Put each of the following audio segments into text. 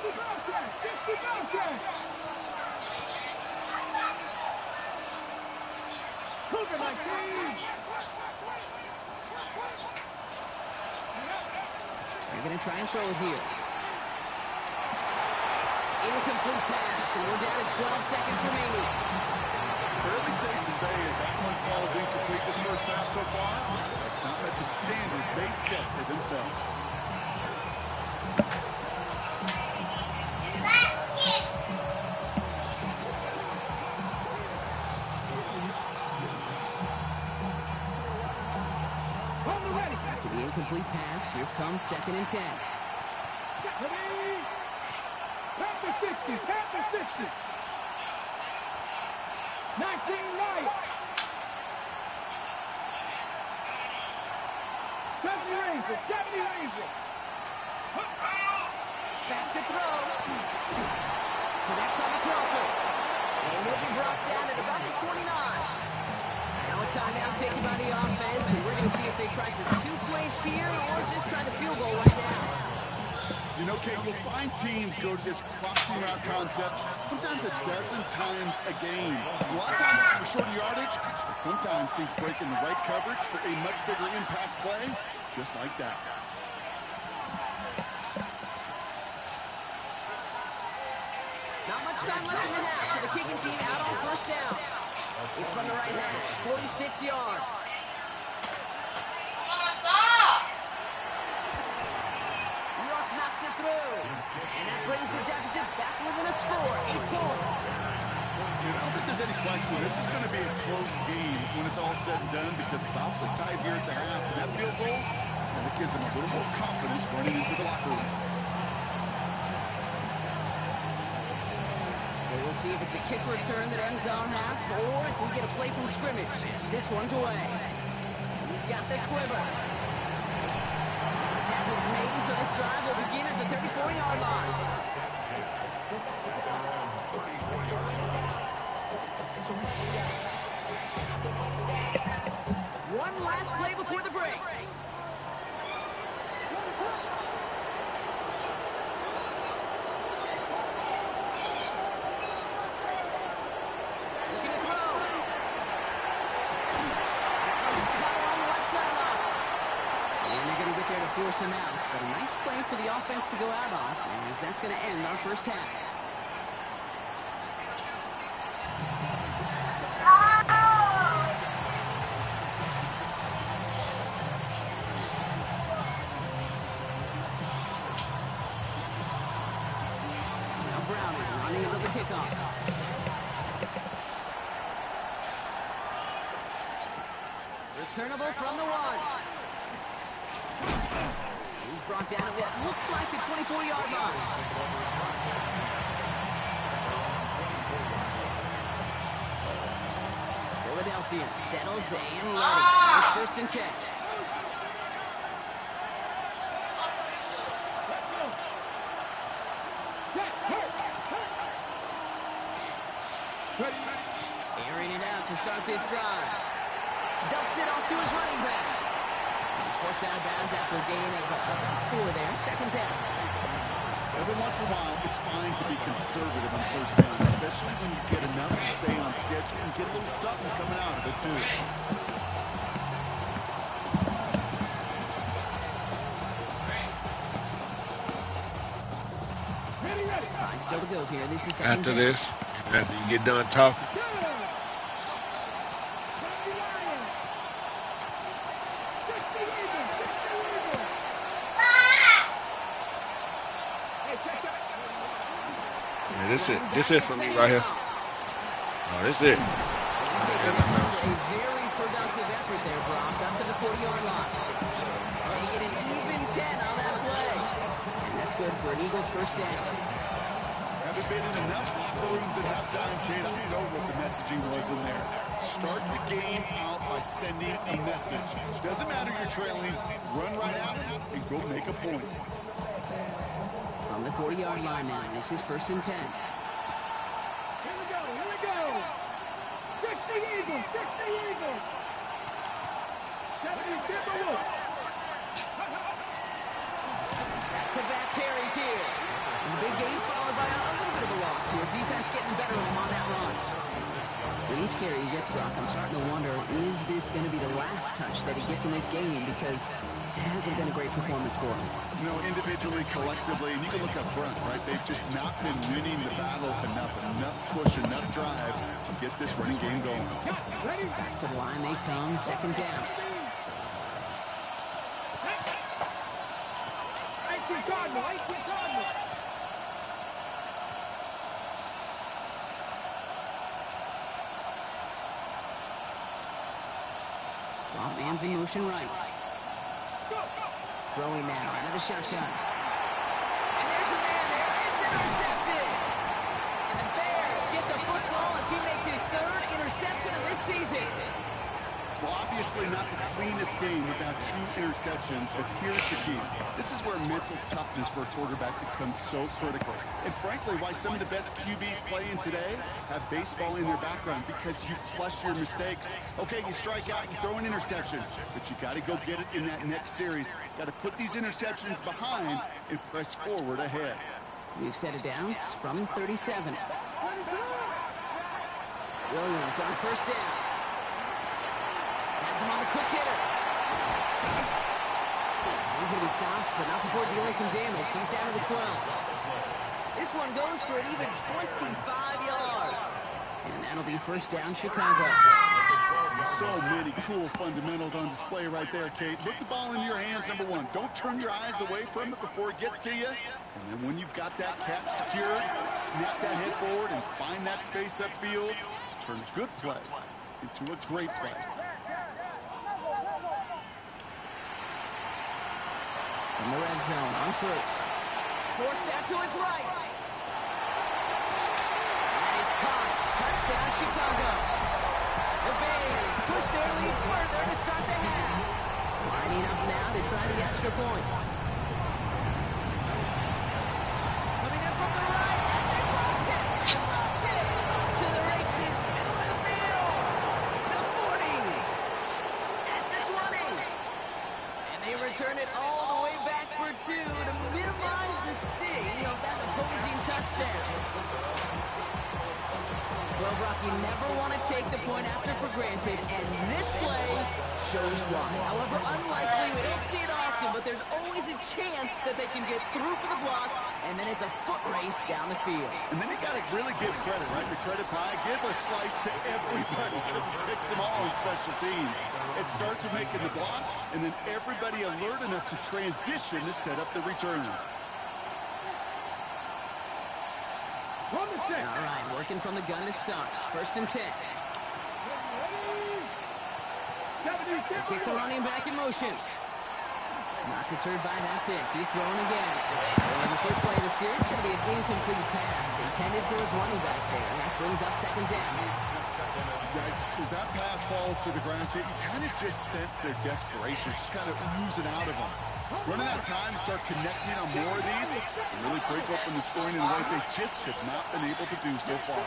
They're going to try and throw it here. Incomplete pass, and we're down to 12 seconds remaining. Fairly safe to say as that one falls incomplete this first half so far. That's not met the standard they set for themselves. After the incomplete pass, here comes 2nd and 10. Tap the 60, tap the 60. 19 right. 70 Ranger, 70 Ranger. Back to throw. Connects on the crosser. And he'll be brought down at about the 29. Now a timeout taken by the offense, and we're going to see if they try for 2 plays here or just try the field goal right now. You know, Kate, you'll find teams go to this crossing route concept sometimes a dozen times a game. A lot of times it's for shorter yardage, but sometimes teams break in the right coverage for a much bigger impact play, just like that. Not much time left in the half, so the kicking team out on 1st down. It's from the right hash, 46 yards. Knocks it through, and that brings the deficit back within a score, 8 points. I don't think there's any question this is going to be a close game when it's all said and done because it's awfully tight here at the half, and that field goal, and it gives them a little more confidence running into the locker room. So we'll see if it's a kick return that ends our half, or if we get a play from scrimmage, as this one's away. He's got the squibber. Tackles made, so this drive will begin at the 34-yard line. One last play before the break. Looking to throw. That was cut on the left sideline. And they're going to get there to force him out. But a nice play for the offense to go out on, as that's going to end our first half. Now Browning running into the kickoff. Returnable from the 1. He's brought down at what looks like the 24-yard line. Philadelphia settled and ready. It's 1st and 10. Airing it out to start this drive. Dumps it off to his running back. He's forced out of bounds after a gain of about 4 there. 2nd down. Every once in a while, it's fine to be conservative on 1st down, especially when you get enough to stay on schedule and get a little something coming out of it, too. Time still to go here. This is after this, after you get done talking. This it for me right here. Oh, this it. He's taking a very productive effort there, Brock, up to the 40-yard line. Well, you get an even 10 on that play. And that's good for an Eagles 1st down. Haven't been in enough locker rooms at halftime, Kate. I know what the messaging was in there. Start the game out by sending a message. Doesn't matter you're trailing. Run right out and go make a point. From the 40-yard line now, this is 1st and 10. Here we go. 60 Eagles, 60 Eagles. 70 Timberwolves. Back-to-back carries here. Big gain followed by a little bit of a loss here. Defense getting the better of him on that run. With each carry he gets, Brock, I'm starting to wonder, is this going to be the last touch that he gets in this game? Because it hasn't been a great performance for him. You know, individually, collectively, and you can look up front, right? They've just not been winning the battle enough. Enough push, enough drive to get this running game going. Back to the line they come, second down. Swamp man's in motion right. Throwing now out of the shotgun. And there's a man there. It's intercepted. And the Bears get the football as he makes his third interception of this season. Well, obviously not the cleanest game without 2 interceptions, but here's the key. This is where mental toughness for a quarterback becomes so critical. And frankly, why some of the best QBs playing today have baseball in their background, because you flush your mistakes. Okay, you strike out and throw an interception, but you got to go get it in that next series. Got to put these interceptions behind and press forward ahead. We've set it down from 37. Williams on first down. Has him on the quick hitter. He's going to be stopped, but not before dealing some damage. He's down to the 12. This one goes for an even 25 yards. And that'll be first down, Chicago. So many cool fundamentals on display right there, Kate. Put the ball in your hands, number one. Don't turn your eyes away from it before it gets to you. And then when you've got that catch secured, snap that head forward and find that space upfield to turn a good play into a great play. In the red zone on first. Forced out to his right. That is caught. Touchdown, Chicago. The Bears push their lead further to start the half. Lining up now to try the extra point. Coming in from the right, and they blocked it. They blocked it. Up to the races, middle of the field. The 40. At the 20. And they return it all the way back for 2 to minimize the sting of that opposing touchdown. Well, Brock, you never want to take the point after for granted, and this play shows why. However unlikely, we don't see it often, but there's always a chance that they can get through for the block, and then it's a foot race down the field. And then you got to really give credit, right? The credit pie, give a slice to everybody because it takes them all on special teams. It starts with making the block, and then everybody alert enough to transition to set up the return. All right, working from the gun to start. First and 10. They kick the running back in motion. Not deterred by that pick. He's throwing again. And the first play of the series is going to be an incomplete pass intended for his running back there. And that brings up second down. Yikes, as that pass falls to the ground, you kind of just sense their desperation, just kind of oozing out of them. Running out of time to start connecting on more of these and really break open the scoring in a way they just have not been able to do so far.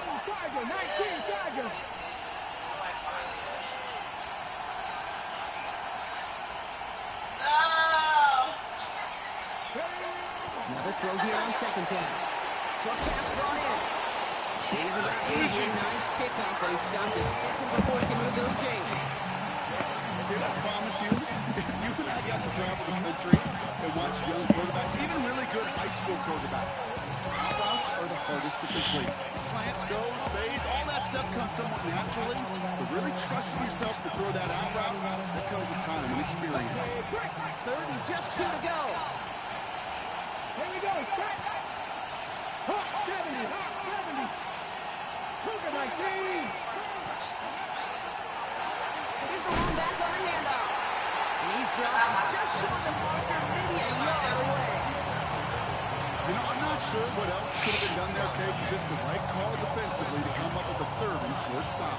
Another throw here on second down. Short pass brought in. David Asia, nice pickup, but he stopped a second before he can move those chains. Can I promise you, if you and I got to travel the country and watch young quarterbacks, even really good high school quarterbacks, out routes are the hardest to complete. Slants, goes, fades, all that stuff comes somewhat naturally, but really trusting yourself to throw that out route, that comes with time and experience. Third and just 2 to go. Here we go. Hot 70. Hot 70. Look at my team. Here's the one back on the handoff. And he's dropped just short of the marker, maybe a yard away. You know, I'm not sure what else could have been done there, Kate. Just the right call defensively to come up with a third and short stop.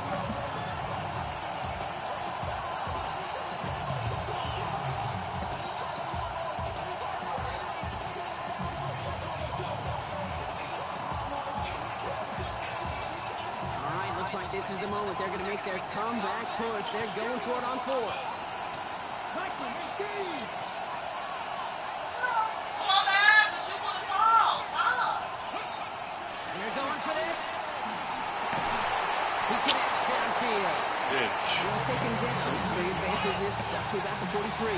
Like this is the moment they're going to make their comeback push. They're going for it on 4. Come on, man. Shoot for the ball. Stop. this up to about the 43.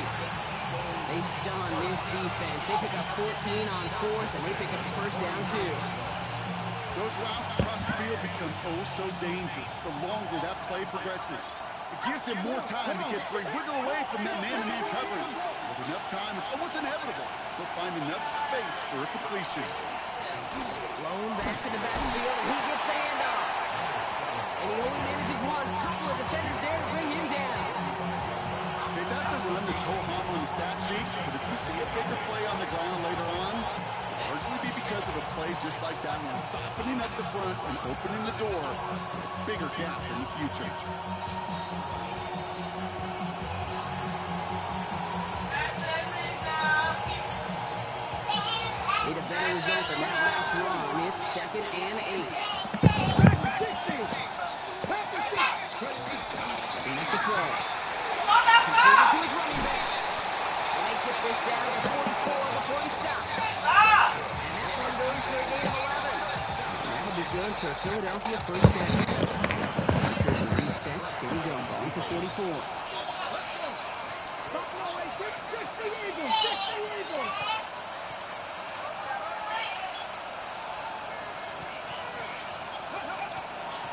They stun this defense. They pick up 14 on 4th, and they pick up the first down, too. Those routes across the field become oh so dangerous the longer that play progresses. It gives him more time to get free, wiggle away from that man-to-man coverage. With enough time, it's almost inevitable. He'll find enough space for a completion. Blown back in the backfield, and he gets the handoff. And he only manages one. Couple of defenders there to bring him down. Okay, that's a run that's ho-hum on the stat sheet, but if you see a bigger play on the ground later on, it'll largely be because of a play just like that one, softening up the front and opening the door for a bigger gap in the future. Need a better result than that last run. It's 2nd and 8. That's a throw. Completed to his running back. And they get this down to 44 before he stops. And that one goes for a gain of 11. That'll be good for Philadelphia first down. Here's a reset. Here we go. Ball to 44.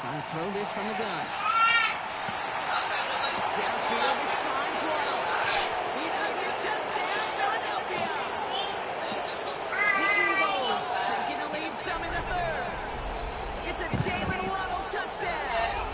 Trying to throw this from the gun. Downfield, this finds Waddle. He does it. Touchdown, Philadelphia. The Eagles taking the lead some in the 3rd. It's a Jalen Waddle touchdown.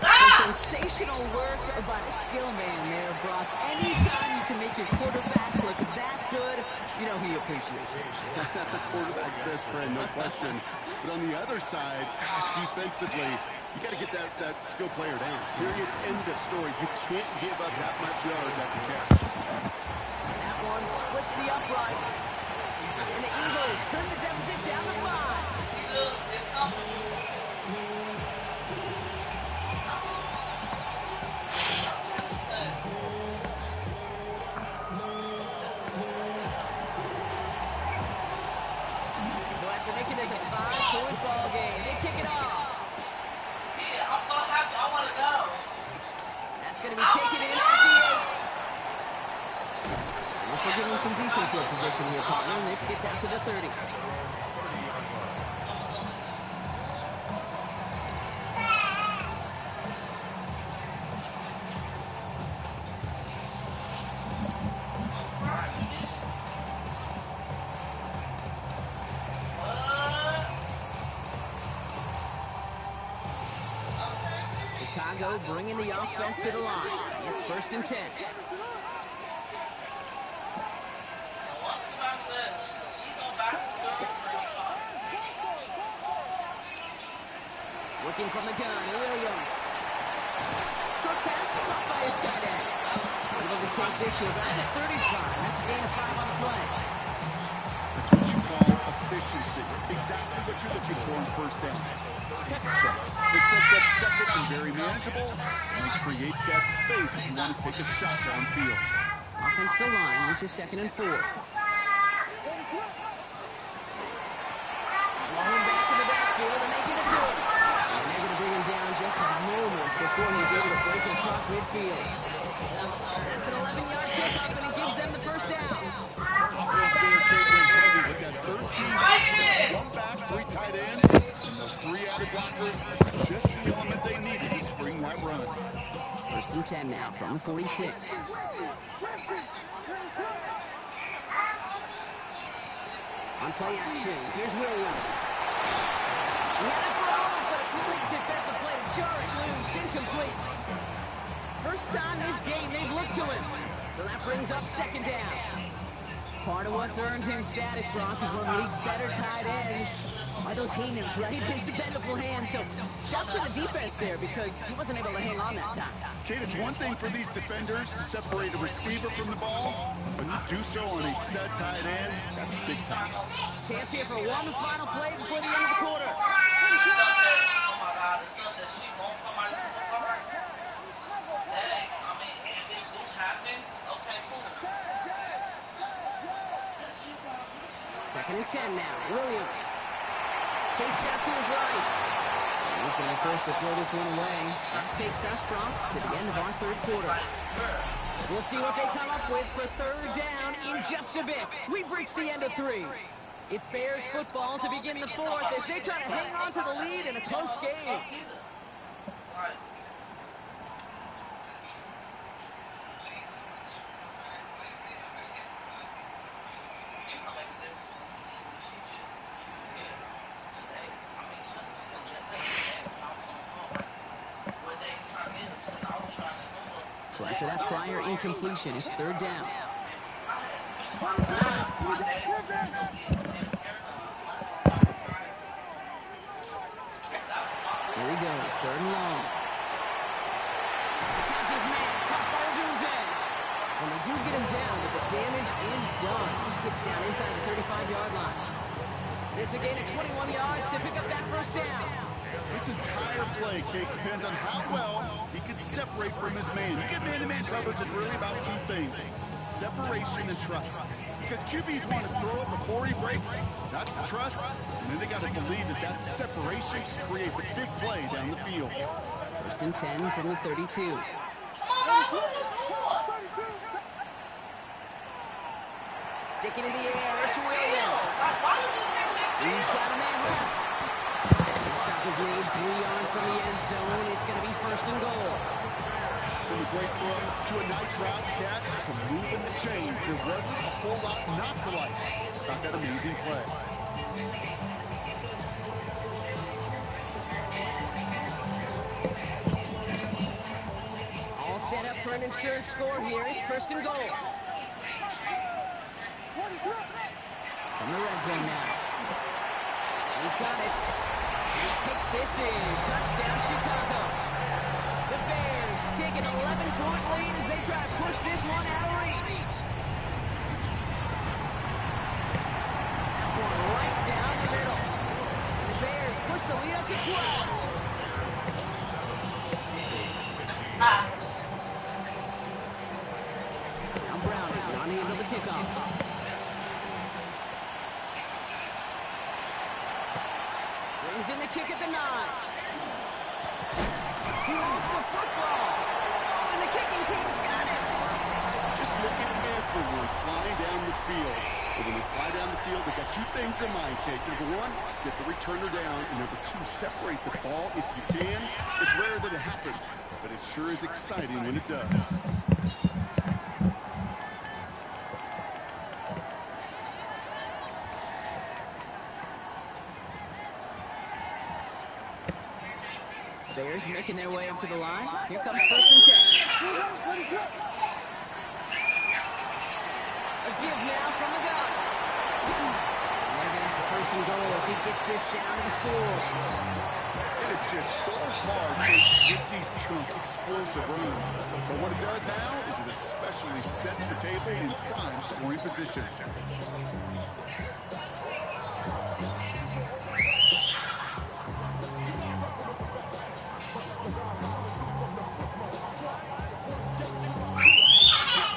Some sensational work by the skill man there, Brock. Anytime you can make your quarterback look that good, you know he appreciates it. That's a quarterback's best friend, no question. But on the other side, gosh, defensively, you got to get that skill player down. Period. End of story. You can't give up that much yards after catch. That one splits the uprights. And the Eagles trim the deficit down to 5. So after making this a 5-point ball game, they kick it off. Yeah, I'm so happy. I want to go. That's going to be taken in at the 8. And this will give him some decent field position here, partner, and this gets out to the 30. Chicago bringing the offense to the line. It's 1st and 10. Working from the gun, Williams. Short pass caught by his tight end. Able to take this to about the 35. That's a gain of 5 on the play. That's what you call efficiency. Exactly what you're looking for on first down. Textbook. It sets up 2nd and very manageable, and it creates that space if you want to take a shot downfield. Offensive line, this is 2nd and 4. Rolling back in the backfield, and they give it to him. And they're going to bring him down just a moment before he's able to break it across midfield. That's an 11-yard pickup, and it gives them the first down. Offense here came in heavy with that 13 personnel, 1 back, 3 tight ends, and those 3 added blockers, just the element they needed to spring that run. 1st and 10 now from the 46. On play action, here's Williams. He had a throw, but a complete defensive play to jar it loose, incomplete. First time this game they've looked to him, so that brings up 2nd down. Part of what's earned him status, Brock, is one of the league's better tight ends. Are those hands, right? His dependable hands. So, shouts to the defense there because he wasn't able to hang on that time. Kate, it's one thing for these defenders to separate a receiver from the ball, but to do so on a stud tight end, that's big time. Chance here for one final play before the end of the quarter. Oh my God, it's not that she wants somebody to cover. Hey, I mean, if it do happen, okay, cool. 2nd and 10 now. Williams. Chased out to his right. He's going to be first to throw this one away. That takes us, Brock, to the end of our third quarter. We'll see what they come up with for third down in just a bit. We've reached the end of 3. It's Bears football to begin the fourth as they try to hang on to the lead in a close game. So after that prior incompletion, it's third down. Here he goes, third and long. Has his man caught by Odunze. And they do get him down, but the damage is done. Just gets down inside the 35-yard line. It's a gain of 21 yards to pick up that first down. This entire play, Kate, depends on how well he can separate from his man. You get man-to-man coverage, it's really about 2 things: separation and trust. Because QBs want to throw it before he breaks. That's the trust. And then they got to believe that that separation can create the big play down the field. First and 10 from the 32. Sticking in the air, it's Williams. He's got a man left. The stop is made 3 yards from the end zone. It's going to be first and goal. From a great throw to a nice route catch to move in the chains. There wasn't a whole lot not to like about that amazing play. All set up for an insurance score here. It's first and goal. From the red zone now. He's got it. He takes this in. Touchdown, Chicago. The Bears take an 11-point lead as they try to push this one out of reach. That one right down the middle. And the Bears push the lead up to 12. Now Browning running into the kickoff. Brings in the kick at the 9. He lost the football. Oh, and the kicking team's got it. Just look at Manford one flying down the field. But when they fly down the field, they got 2 things in mind, Kate. Number 1, get the returner down. And number 2, separate the ball if you can. It's rare that it happens, but it sure is exciting when it does. Bears making their way up to the line. Here comes first and 10. A give now from the gun. And they're going for first and goal as he gets this down to the 4. It is just so hard to get these chunk explosive runs. But what it does now is it especially sets the table in prime scoring position.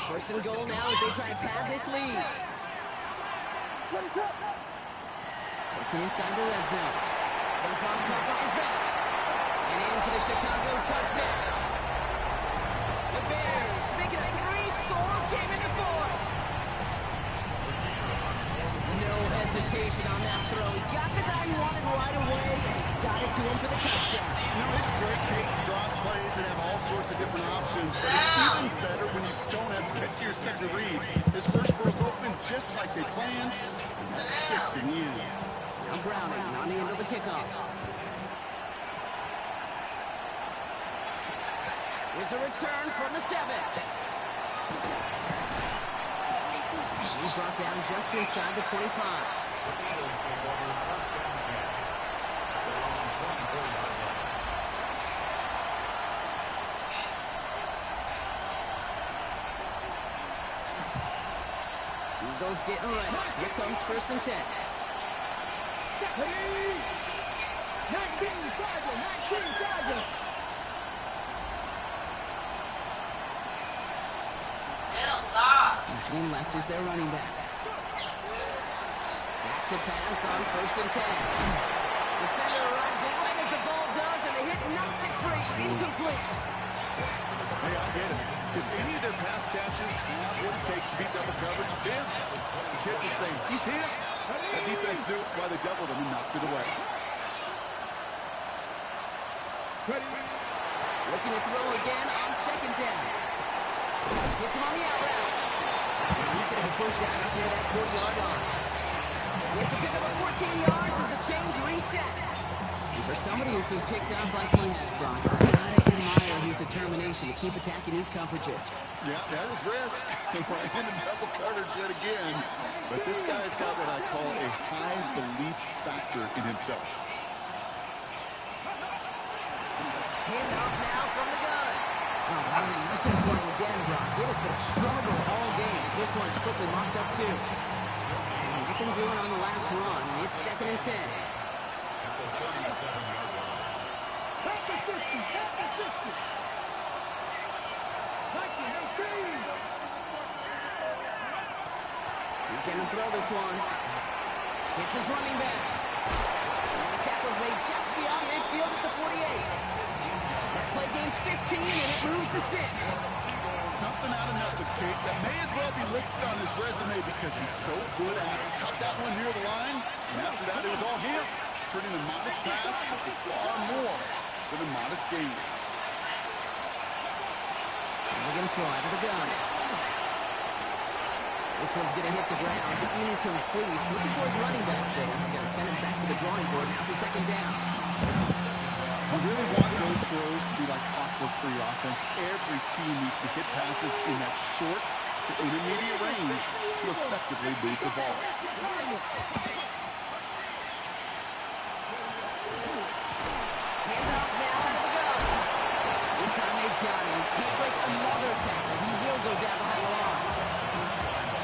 First and goal now as they try and pad this lead. Looking inside the red zone. Dunkon caught by his back. And in for the Chicago touchdown. The Bears making a 3-score game in the 4th. No hesitation on that throw. He got the guy he wanted right away, and he got it to him for the touchdown. You know, it's great, Kate, to draw plays and have all sorts of different options, but it's even better when you don't have to get to your second read. His first broke open just like they planned, and that's 6 in the end. Now Browning running into the kickoff. Here's a return from the 7. He's brought down just inside the 25. Eagles getting ready. Here comes first and 10. 19 Chargers. Motioning left is their running back. Back to pass on first and 10. Defender arrives right as the ball does, and the hit knocks it free. Incomplete. Hey, I get it. If any of their pass catchers have what it takes to beat double coverage, it's him. The kids would say, he's him. That defense knew it's why they doubled him and knocked it away. Looking to throw again on second down. Hits him on the out route. He's going to be pushed out up near that 40-yard line. It's a pickup of 14 yards as the chains reset. And for somebody who's been picked up like he has, Brock, I gotta admire his determination to keep attacking these coverages. Yeah, that is risk. We're in a double coverage yet again. But this guy's got what I call a high belief factor in himself. Hand off now from the gun. Oh, man, nothing for him again, Brock. It has been a struggle all game. This one's quickly mocked up, too. And nothing doing on the last run. It's 2nd and 10. He's going to throw this one. Hits his running back. And the tackle's made just beyond midfield at the 48. That play gains 15, and it moves the sticks. Something out of nothing, Kate, that may as well be listed on his resume because he's so good at it. Cut that one near the line, and after that, it was all him, turning a modest pass into far more than a modest gain. And we're going to throw out of the gun. This one's going to hit the ground to incomplete. He's looking for his running back there. Going to send him back to the drawing board now for second down. You really want those throws to be like clockwork for your offense. Every team needs to hit passes in that short to intermediate range to effectively move the ball. Hands off now out of the gun. This time they've got him. He can't break another tackle. He will go down behind the line.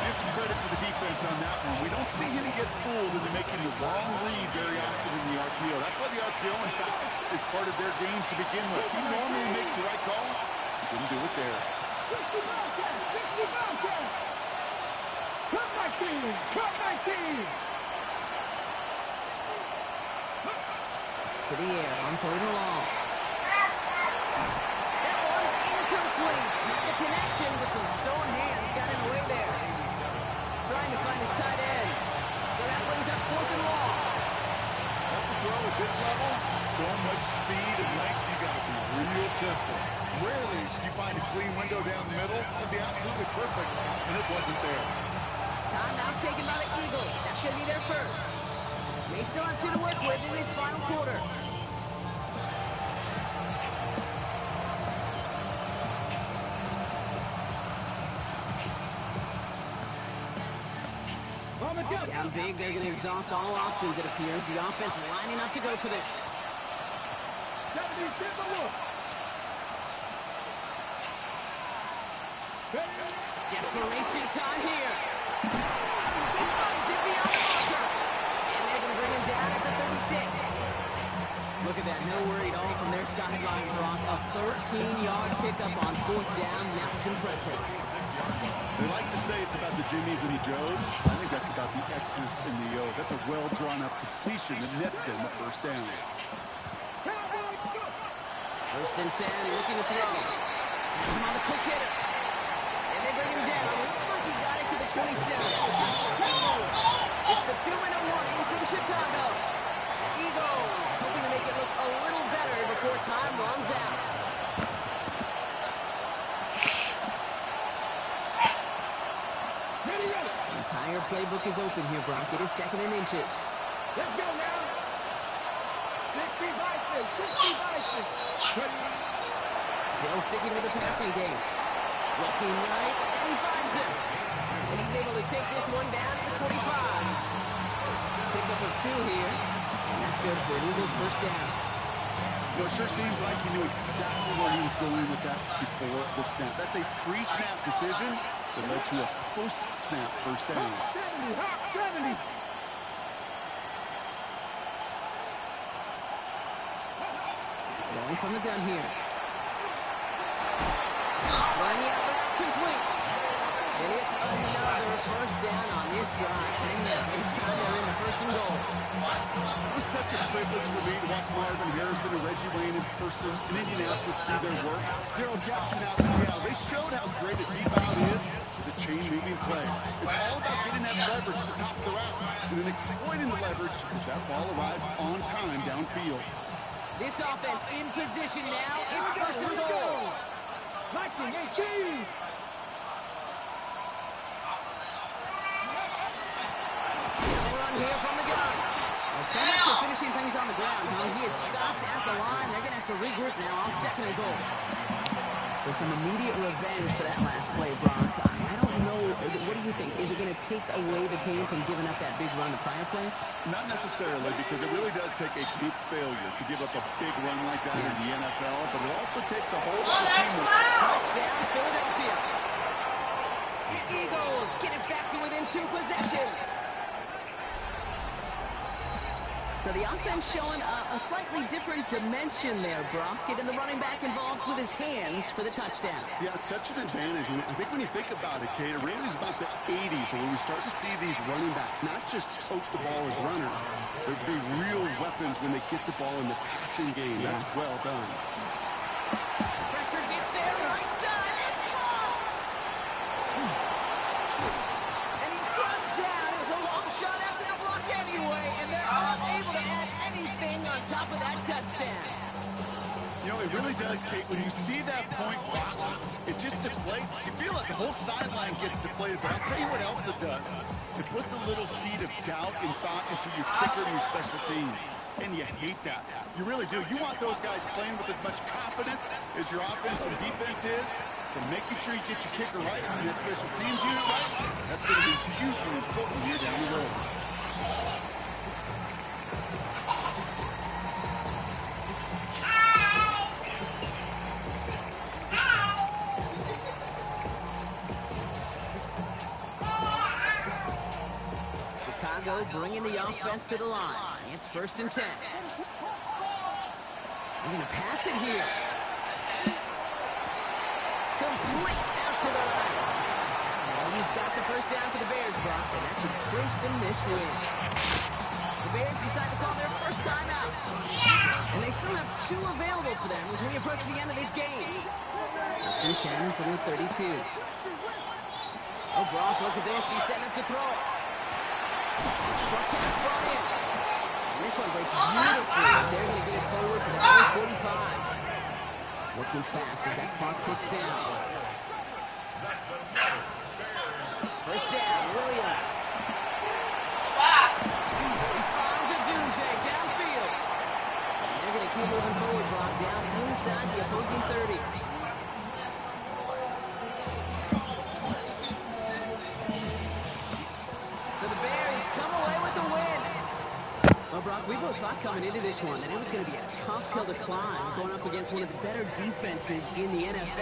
Give some credit to the defense on that one. We don't see him get fooled into making the wrong read very often in the RPO. That's why the RPO, in fact, is part of their game to begin with. He normally makes the right call. He didn't do it there. Cut my team! Cut my team! To the air on 3rd and long. That was incomplete. Had the connection, but some stone hands got in the way there. Trying to find his tight end. So that brings up 4th and long. That's a throw at this level. So much speed and length, you got to be real careful. Rarely do you find a clean window down the middle. It'd be absolutely perfect, and it wasn't there. Time now taken by the Eagles. That's going to be their first. They still have 2 to work with in this final quarter. Down big, they're going to exhaust all options, it appears. The offense lining up to go for this. Desperation time here. He finds it beyond the marker. And they're going to bring him down at the 36. Look at that, no worry at all from their sideline, Brock. A 13-yard pickup on 4th down. That's impressive. They like to say it's about the Jimmies and the Joes. I think that's about the X's and the O's. That's a well-drawn-up completion that nets them a first down. 1st and 10, looking to throw. Has him on the quick hitter. And they bring him down. Looks like he got it to the 27. It's the 2-minute warning from Chicago. Eagles hoping to make it look a little better before time runs out. The entire playbook is open here, Brock. It is 2nd and inches. Let's go now. 60 Vikings. 60 Vikings. Still sticking with the passing game. Looking right, and he finds him. And he's able to take this one down to the 25. Pickup of 2 here. And that's good for an Eagles first down. You know, it sure seems like he knew exactly where he was going with that before the snap. That's a pre-snap decision that led to a post-snap first down. 70. Going from the gun here. Running out route complete. And it's another first down on this drive. Man, this time they're in the 1st and and goal. It was such a privilege for me to watch Marvin Harrison and Reggie Wayne in person in Indianapolis do their work. Darrell Jackson out in Seattle, they showed how great a deep out is as a chain-moving play. It's all about getting that leverage at the top of the route and then exploiting the leverage as that ball arrives on time downfield. This offense in position now. It's first and goal. 19-18. Run here from the gun. Well, so much for finishing things on the ground, huh? He is stopped at the line. They're going to have to regroup now on second and goal. So some immediate revenge for that last play, Brock. I don't know. What do you think? Is it going to take away the game from giving up that big run the prior play? Not necessarily, because it really does take a big failure to give up a big run like that in the NFL, but it also takes a whole lot of teamwork. Touchdown, Philadelphia. The Eagles get it back to within 2 possessions. So the offense showing a slightly different dimension there, Brock. Getting the running back involved with his hands for the touchdown. Yeah, such an advantage. I think when you think about it, Kate, it really is about the 80s where we start to see these running backs not just tote the ball as runners, but be real weapons when they get the ball in the passing game. Yeah. That's well done. Pressure gets there, right side. It's blocked. And he's brought down. It was a long shot after the block anyway, and they're unable to add anything on top of that touchdown. You know, it really does, Kate. When you see that point blocked, it just deflates. You feel like the whole sideline gets deflated, but I'll tell you what else it does. It puts a little seed of doubt and thought into your kicker and your special teams, and you hate that. You really do. You want those guys playing with as much confidence as your offense and defense is, so making sure you get your kicker right and that special teams unit right, that's going to be hugely important here down the road. Chicago bringing the offense to the line. It's first and 10. They're going to pass it here. Complete out to the right. And he's got the first down for the Bears, Brock, and that should clinch them this win. The Bears decide to call their first time out. And they still have 2 available for them as we approach the end of this game. First and 10 from the 32. Oh, Brock, look at this. He's setting up to throw it. Short pass brought in. And this one breaks beautifully as they're going to get it forward to the 45. Looking fast as that clock ticks down. First down, Williams. Finds a Doomsday downfield. And they're going to keep moving forward, Brock, down inside the opposing 30. Well, Brock, we both thought coming into this one that it was going to be a tough hill to climb going up against one of the better defenses in the NFL.